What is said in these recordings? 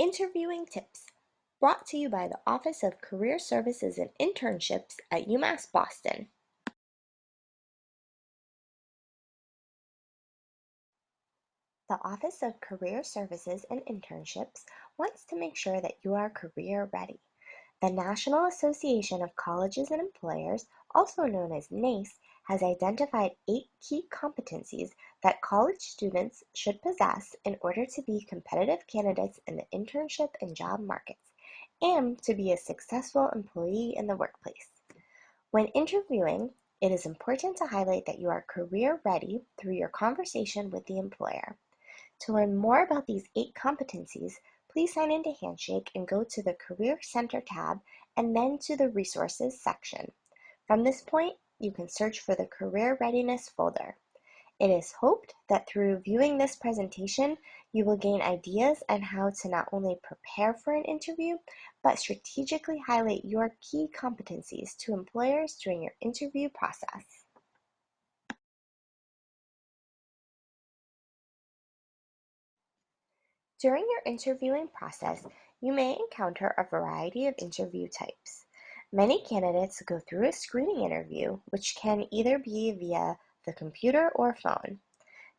Interviewing Tips, brought to you by the Office of Career Services and Internships at UMass Boston. The Office of Career Services and Internships wants to make sure that you are career ready. The National Association of Colleges and Employers, also known as NACE, has identified 8 key competencies that college students should possess in order to be competitive candidates in the internship and job markets, and to be a successful employee in the workplace. When interviewing, it is important to highlight that you are career ready through your conversation with the employer. To learn more about these 8 competencies, please sign into Handshake and go to the Career Center tab and then to the Resources section. From this point, you can search for the Career Readiness folder. It is hoped that through viewing this presentation, you will gain ideas on how to not only prepare for an interview, but strategically highlight your key competencies to employers during your interview process. During your interviewing process, you may encounter a variety of interview types. Many candidates go through a screening interview, which can either be via the computer or phone.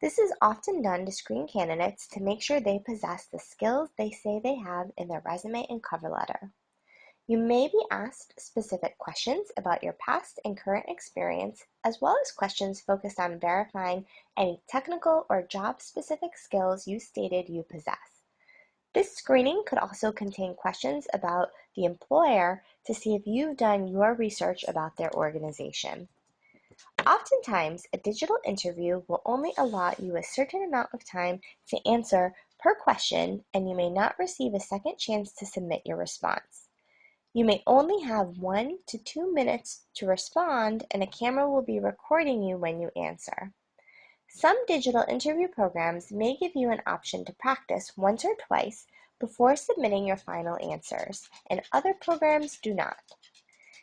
This is often done to screen candidates to make sure they possess the skills they say they have in their resume and cover letter. You may be asked specific questions about your past and current experience, as well as questions focused on verifying any technical or job-specific skills you stated you possess. This screening could also contain questions about the employer to see if you've done your research about their organization. Oftentimes, a digital interview will only allot you a certain amount of time to answer per question, and you may not receive a second chance to submit your response. You may only have 1 to 2 minutes to respond, and a camera will be recording you when you answer. Some digital interview programs may give you an option to practice once or twice before submitting your final answers, and other programs do not.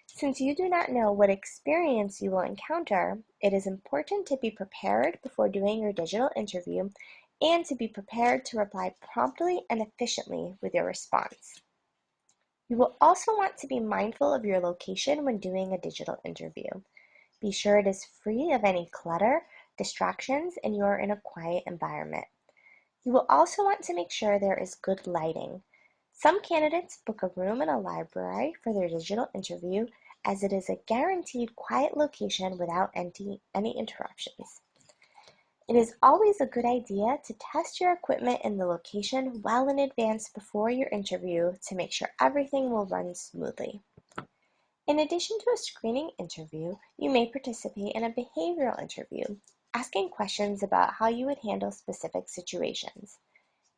Since you do not know what experience you will encounter, it is important to be prepared before doing your digital interview and to be prepared to reply promptly and efficiently with your response. You will also want to be mindful of your location when doing a digital interview. Be sure it is free of any clutter, distractions, and you are in a quiet environment. You will also want to make sure there is good lighting. Some candidates book a room in a library for their digital interview, as it is a guaranteed quiet location without any interruptions. It is always a good idea to test your equipment in the location well in advance before your interview to make sure everything will run smoothly. In addition to a screening interview, you may participate in a behavioral interview, asking questions about how you would handle specific situations.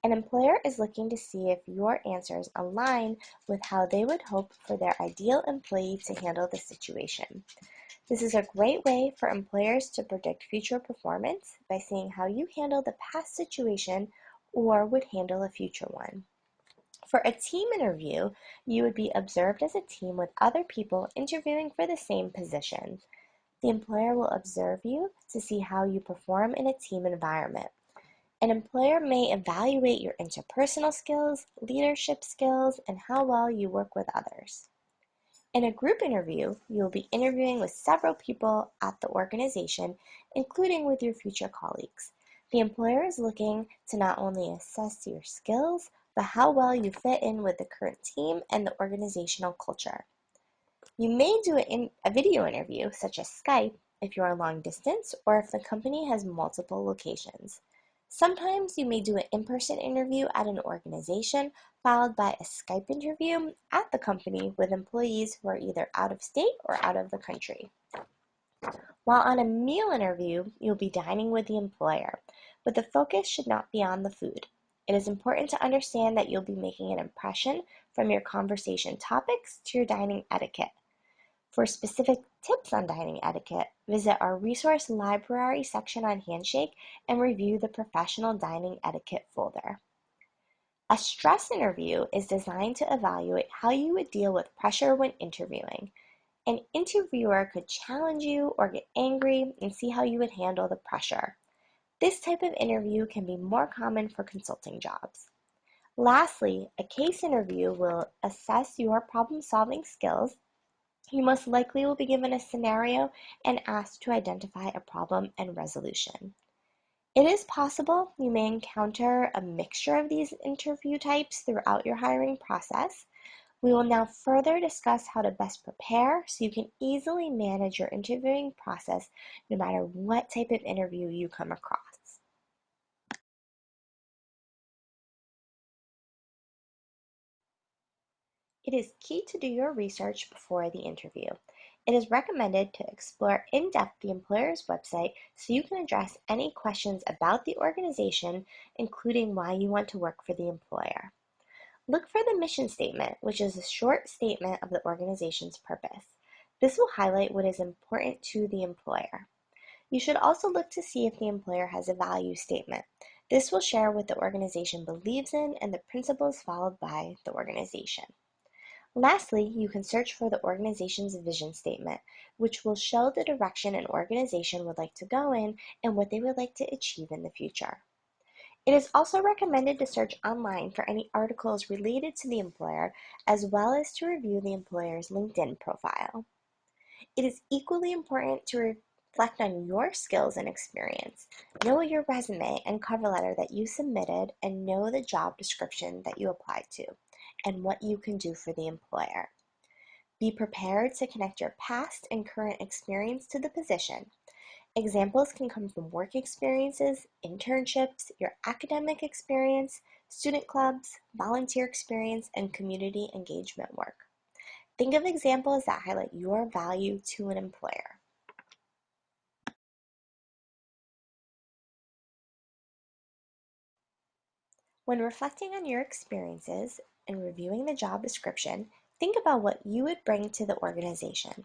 An employer is looking to see if your answers align with how they would hope for their ideal employee to handle the situation. This is a great way for employers to predict future performance by seeing how you handle the past situation or would handle a future one. For a team interview, you would be observed as a team with other people interviewing for the same position. The employer will observe you to see how you perform in a team environment. An employer may evaluate your interpersonal skills, leadership skills, and how well you work with others. In a group interview, you will be interviewing with several people at the organization, including with your future colleagues. The employer is looking to not only assess your skills, but how well you fit in with the current team and the organizational culture. You may do a video interview, such as Skype, if you are long distance or if the company has multiple locations. Sometimes you may do an in-person interview at an organization, followed by a Skype interview at the company with employees who are either out of state or out of the country. While on a meal interview, you'll be dining with the employer, but the focus should not be on the food. It is important to understand that you'll be making an impression from your conversation topics to your dining etiquette. For specific tips on dining etiquette, visit our resource library section on Handshake and review the professional dining etiquette folder. A stress interview is designed to evaluate how you would deal with pressure when interviewing. An interviewer could challenge you or get angry and see how you would handle the pressure. This type of interview can be more common for consulting jobs. Lastly, a case interview will assess your problem-solving skills. You most likely will be given a scenario and asked to identify a problem and resolution. It is possible you may encounter a mixture of these interview types throughout your hiring process. We will now further discuss how to best prepare so you can easily manage your interviewing process no matter what type of interview you come across. It is key to do your research before the interview. It is recommended to explore in-depth the employer's website so you can address any questions about the organization, including why you want to work for the employer. Look for the mission statement, which is a short statement of the organization's purpose. This will highlight what is important to the employer. You should also look to see if the employer has a value statement. This will share what the organization believes in and the principles followed by the organization. Lastly, you can search for the organization's vision statement, which will show the direction an organization would like to go in and what they would like to achieve in the future. It is also recommended to search online for any articles related to the employer, as well as to review the employer's LinkedIn profile. It is equally important to reflect on your skills and experience. Know your resume and cover letter that you submitted, and know the job description that you applied to, and what you can do for the employer. Be prepared to connect your past and current experience to the position. Examples can come from work experiences, internships, your academic experience, student clubs, volunteer experience, and community engagement work. Think of examples that highlight your value to an employer. When reflecting on your experiences and reviewing the job description, think about what you would bring to the organization.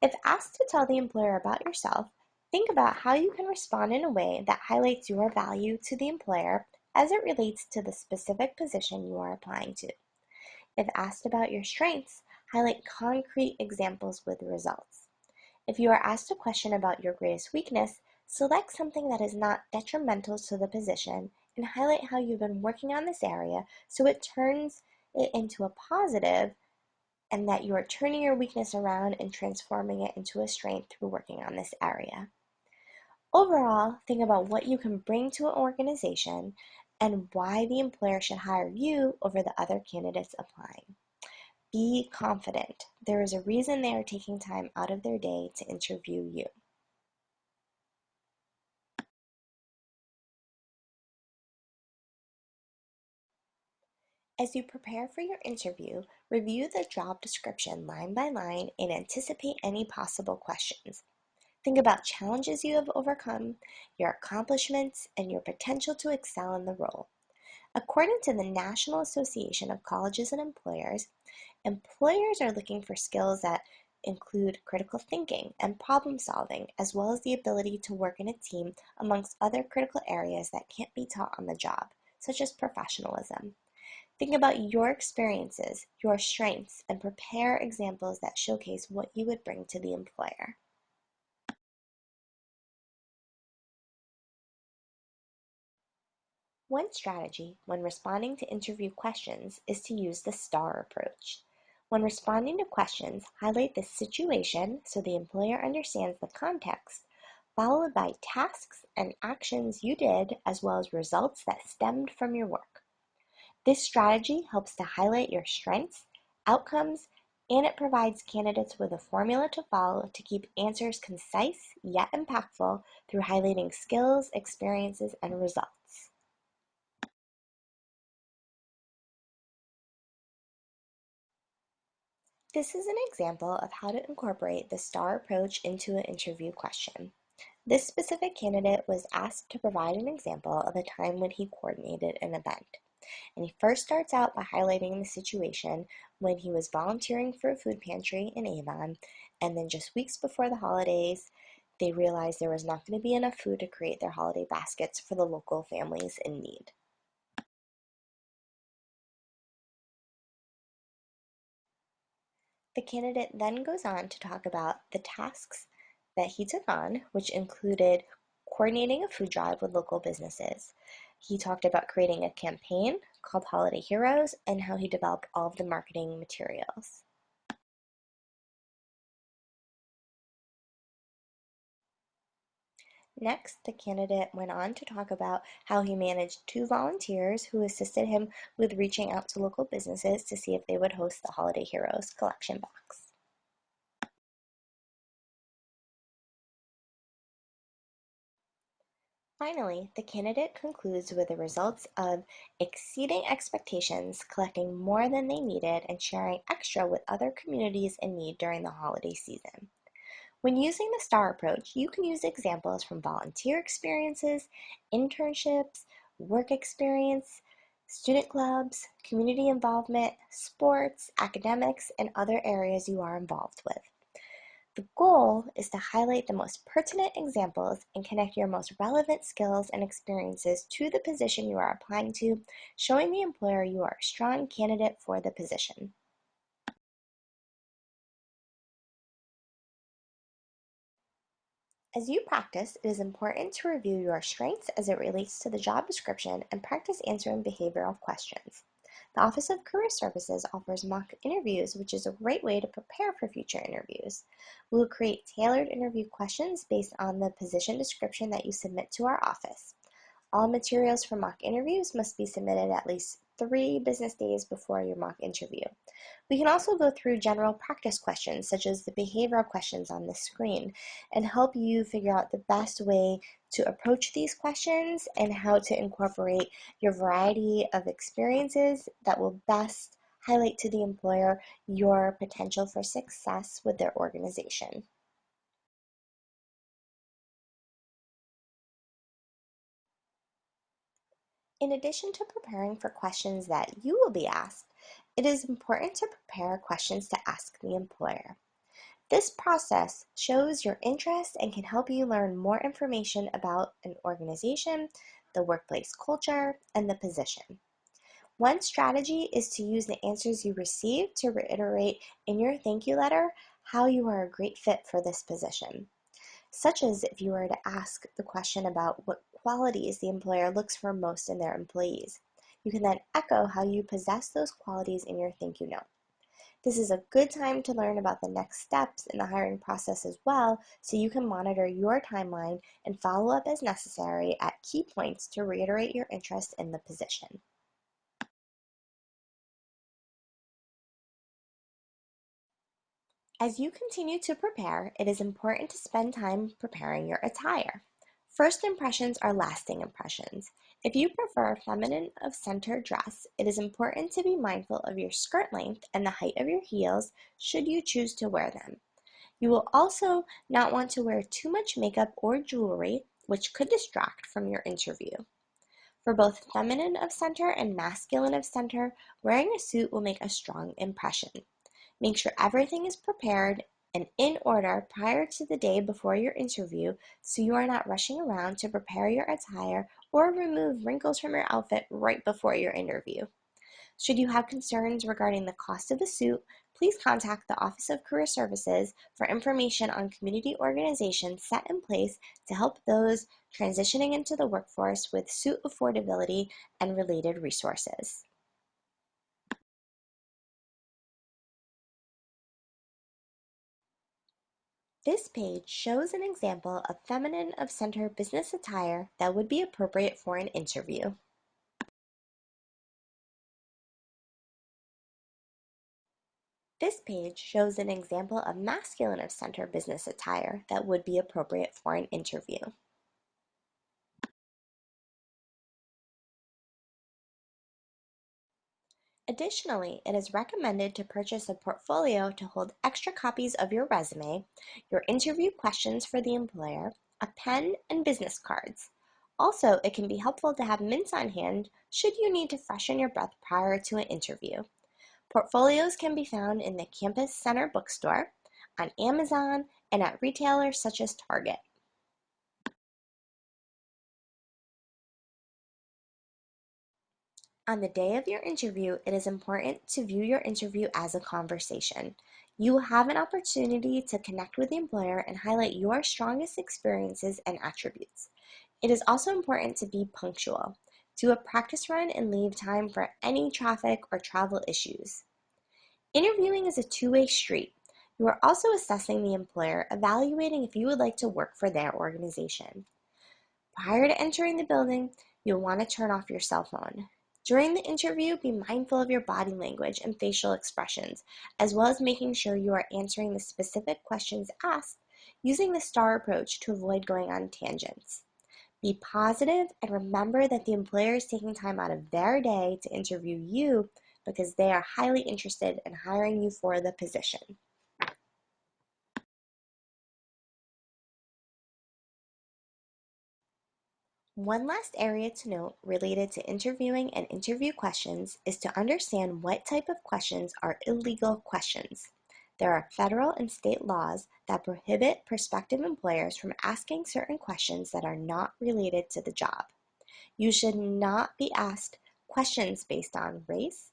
If asked to tell the employer about yourself, think about how you can respond in a way that highlights your value to the employer as it relates to the specific position you are applying to. If asked about your strengths, highlight concrete examples with results. If you are asked a question about your greatest weakness, select something that is not detrimental to the position and highlight how you've been working on this area so it turns it into a positive, and that you are turning your weakness around and transforming it into a strength through working on this area. Overall, think about what you can bring to an organization and why the employer should hire you over the other candidates applying. Be confident. There is a reason they are taking time out of their day to interview you. As you prepare for your interview, review the job description line by line and anticipate any possible questions. Think about challenges you have overcome, your accomplishments, and your potential to excel in the role. According to the National Association of Colleges and Employers, employers are looking for skills that include critical thinking and problem solving, as well as the ability to work in a team amongst other critical areas that can't be taught on the job, such as professionalism. Think about your experiences, your strengths, and prepare examples that showcase what you would bring to the employer. One strategy when responding to interview questions is to use the STAR approach. When responding to questions, highlight the situation so the employer understands the context, followed by tasks and actions you did, as well as results that stemmed from your work. This strategy helps to highlight your strengths, outcomes, and it provides candidates with a formula to follow to keep answers concise yet impactful through highlighting skills, experiences, and results. This is an example of how to incorporate the STAR approach into an interview question. This specific candidate was asked to provide an example of a time when he coordinated an event. And he first starts out by highlighting the situation when he was volunteering for a food pantry in Avon, and then just weeks before the holidays, they realized there was not going to be enough food to create their holiday baskets for the local families in need. The candidate then goes on to talk about the tasks that he took on, which included coordinating a food drive with local businesses. He talked about creating a campaign, called Holiday Heroes and how he developed all of the marketing materials. Next, the candidate went on to talk about how he managed two volunteers who assisted him with reaching out to local businesses to see if they would host the Holiday Heroes collection box. Finally, the candidate concludes with the results of exceeding expectations, collecting more than they needed, and sharing extra with other communities in need during the holiday season. When using the STAR approach, you can use examples from volunteer experiences, internships, work experience, student clubs, community involvement, sports, academics, and other areas you are involved with. The goal is to highlight the most pertinent examples and connect your most relevant skills and experiences to the position you are applying to, showing the employer you are a strong candidate for the position. As you practice, it is important to review your strengths as it relates to the job description and practice answering behavioral questions. The Office of Career Services offers mock interviews, which is a great way to prepare for future interviews. We will create tailored interview questions based on the position description that you submit to our office. All materials for mock interviews must be submitted at least 3 business days before your mock interview. We can also go through general practice questions, such as the behavioral questions on the screen, and help you figure out the best way to approach these questions and how to incorporate your variety of experiences that will best highlight to the employer your potential for success with their organization. In addition to preparing for questions that you will be asked, it is important to prepare questions to ask the employer. This process shows your interest and can help you learn more information about an organization, the workplace culture, and the position. One strategy is to use the answers you receive to reiterate in your thank you letter how you are a great fit for this position, such as if you were to ask the question about what qualities the employer looks for most in their employees. You can then echo how you possess those qualities in your thank you note. This is a good time to learn about the next steps in the hiring process as well, so you can monitor your timeline and follow up as necessary at key points to reiterate your interest in the position. As you continue to prepare, it is important to spend time preparing your attire. First impressions are lasting impressions. If you prefer feminine of center dress, it is important to be mindful of your skirt length and the height of your heels should you choose to wear them. You will also not want to wear too much makeup or jewelry, which could distract from your interview. For both feminine of center and masculine of center, wearing a suit will make a strong impression. Make sure everything is prepared and in order prior to the day before your interview so you are not rushing around to prepare your attire or remove wrinkles from your outfit right before your interview. Should you have concerns regarding the cost of a suit, please contact the Office of Career Services for information on community organizations set in place to help those transitioning into the workforce with suit affordability and related resources. This page shows an example of feminine of center business attire that would be appropriate for an interview. This page shows an example of masculine of center business attire that would be appropriate for an interview. Additionally, it is recommended to purchase a portfolio to hold extra copies of your resume, your interview questions for the employer, a pen, and business cards. Also, it can be helpful to have mints on hand should you need to freshen your breath prior to an interview. Portfolios can be found in the Campus Center bookstore, on Amazon, and at retailers such as Target. On the day of your interview, it is important to view your interview as a conversation. You will have an opportunity to connect with the employer and highlight your strongest experiences and attributes. It is also important to be punctual. Do a practice run and leave time for any traffic or travel issues. Interviewing is a two-way street. You are also assessing the employer, evaluating if you would like to work for their organization. Prior to entering the building, you'll want to turn off your cell phone. During the interview, be mindful of your body language and facial expressions, as well as making sure you are answering the specific questions asked using the STAR approach to avoid going on tangents. Be positive and remember that the employer is taking time out of their day to interview you because they are highly interested in hiring you for the position. One last area to note related to interviewing and interview questions is to understand what type of questions are illegal questions. There are federal and state laws that prohibit prospective employers from asking certain questions that are not related to the job. You should not be asked questions based on race,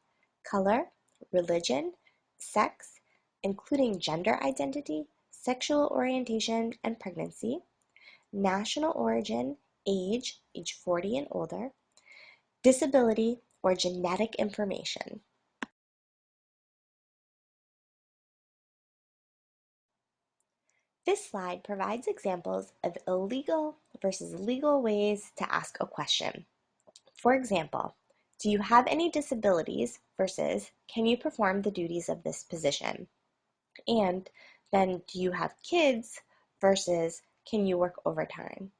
color, religion, sex, including gender identity, sexual orientation and pregnancy, national origin, age 40 and older, disability, or genetic information. This slide provides examples of illegal versus legal ways to ask a question. For example, do you have any disabilities versus can you perform the duties of this position? And then do you have kids versus can you work overtime?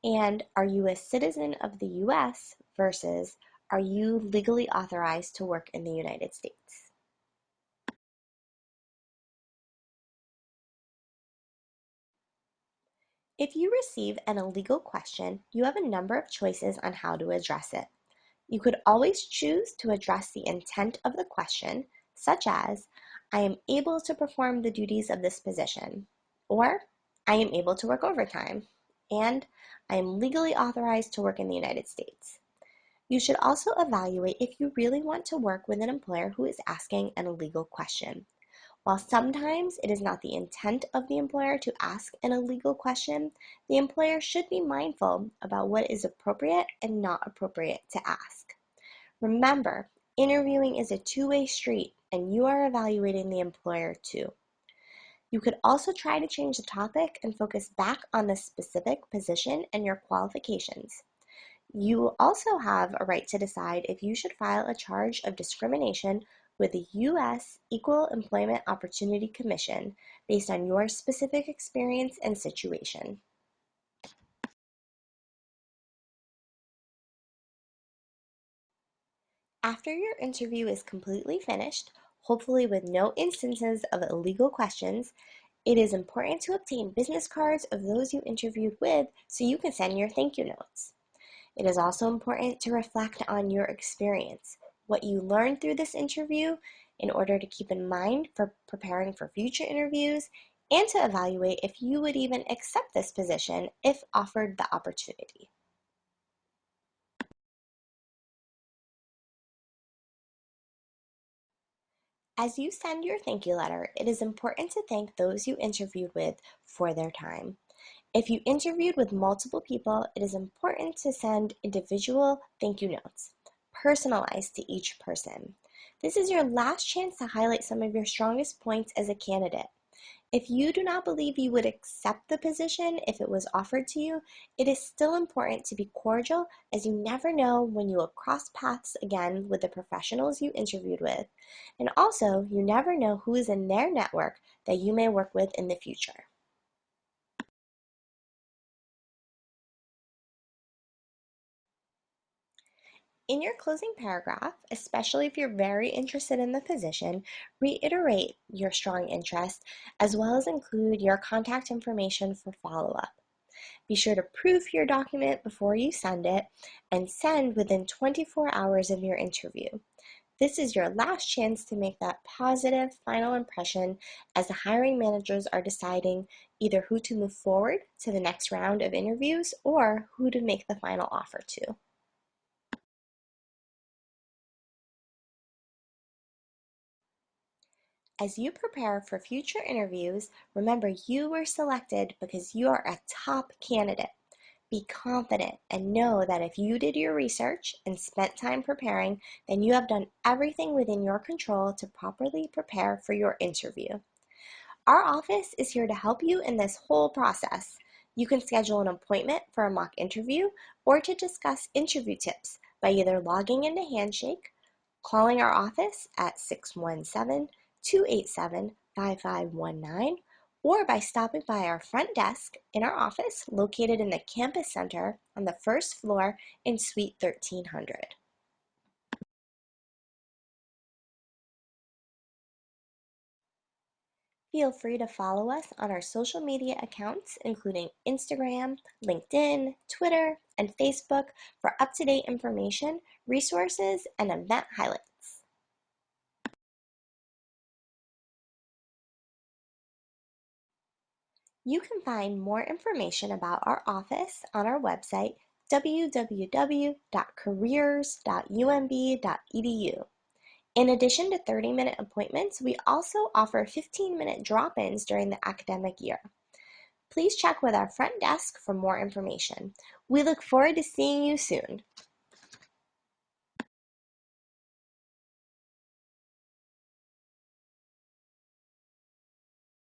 And are you a citizen of the US versus are you legally authorized to work in the United States? If you receive an illegal question, you have a number of choices on how to address it. You could always choose to address the intent of the question, such as, I am able to perform the duties of this position, or I am able to work overtime, and I am legally authorized to work in the United States. You should also evaluate if you really want to work with an employer who is asking an illegal question. While sometimes it is not the intent of the employer to ask an illegal question, the employer should be mindful about what is appropriate and not appropriate to ask. Remember, interviewing is a two-way street, and you are evaluating the employer too. You could also try to change the topic and focus back on the specific position and your qualifications. You also have a right to decide if you should file a charge of discrimination with the U.S. Equal Employment Opportunity Commission based on your specific experience and situation. After your interview is completely finished, hopefully with no instances of illegal questions, it is important to obtain business cards of those you interviewed with so you can send your thank you notes. It is also important to reflect on your experience, what you learned through this interview in order to keep in mind for preparing for future interviews and to evaluate if you would even accept this position if offered the opportunity. As you send your thank you letter, it is important to thank those you interviewed with for their time. If you interviewed with multiple people, it is important to send individual thank you notes, personalized to each person. This is your last chance to highlight some of your strongest points as a candidate. If you do not believe you would accept the position if it was offered to you, it is still important to be cordial as you never know when you will cross paths again with the professionals you interviewed with. And also, you never know who is in their network that you may work with in the future. In your closing paragraph, especially if you're very interested in the position, reiterate your strong interest as well as include your contact information for follow-up. Be sure to proof your document before you send it and send within 24 hours of your interview. This is your last chance to make that positive final impression as the hiring managers are deciding either who to move forward to the next round of interviews or who to make the final offer to. As you prepare for future interviews, remember you were selected because you are a top candidate. Be confident and know that if you did your research and spent time preparing, then you have done everything within your control to properly prepare for your interview. Our office is here to help you in this whole process. You can schedule an appointment for a mock interview or to discuss interview tips by either logging into Handshake, calling our office at 617-287-5519, or by stopping by our front desk in our office located in the Campus Center on the first floor in Suite 1300. Feel free to follow us on our social media accounts, including Instagram, LinkedIn, Twitter, and Facebook for up-to-date information, resources, and event highlights. You can find more information about our office on our website, www.careers.umb.edu. In addition to 30-minute appointments, we also offer 15-minute drop-ins during the academic year. Please check with our front desk for more information. We look forward to seeing you soon.